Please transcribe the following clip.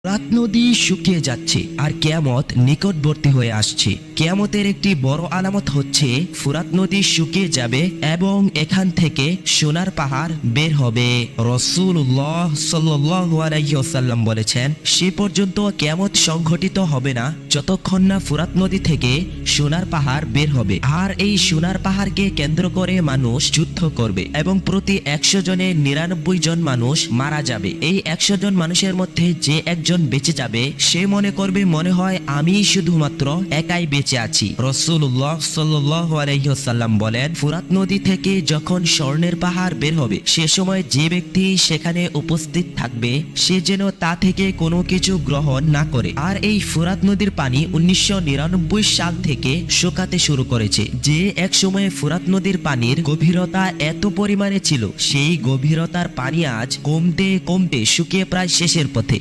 ফোরাত নদী শুকিয়ে যাচ্ছে আর কিয়ামত নিকটবর্তী হয়ে আসছে। কিয়ামতের একটি বড় আলামত হচ্ছে ফোরাত নদী শুকিয়ে যাবে এবং এখান থেকে সোনার পাহাড় বের হবে। রাসূলুল্লাহ সাল্লাল্লাহু আলাইহি ওয়াসাল্লাম বলেছেন, সে পর্যন্ত কিয়ামত সংঘটিত হবে না যতক্ষণ না ফোরাত নদী থেকে সোনার পাহাড় বের হবে। আর এই সোনার পাহাড়কে কেন্দ্র করে মানুষ যুদ্ধ করবে এবং প্রতি 100 জনে 99 জন মানুষ মারা যাবে। এই 100 জন মানুষের মধ্যে যে একজন বেঁচে যাবে সে মনে করবে মনে হয় আমি শুধুমাত্র একাই বেঁচে আছি। রাসূলুল্লাহ সাল্লাল্লাহু আলাইহি ওয়াসাল্লাম বলেন, ফোরাত নদী থেকে যখন স্বর্ণের পাহাড় বের হবে সে সময় যে ব্যক্তি সেখানে উপস্থিত থাকবে সে যেন তা থেকে কোনো কিছু গ্রহণ না করে। আর এই ফোরাত নদীর পানি 1999 সাল থেকে শুকাতে শুরু করেছে। যে এক সময়ে ফোরাত নদীর পানির গভীরতা এত পরিমাণে ছিল সেই গভীরতার পানি আজ কমতে কমতে শুকিয়ে প্রায় শেষের পথে।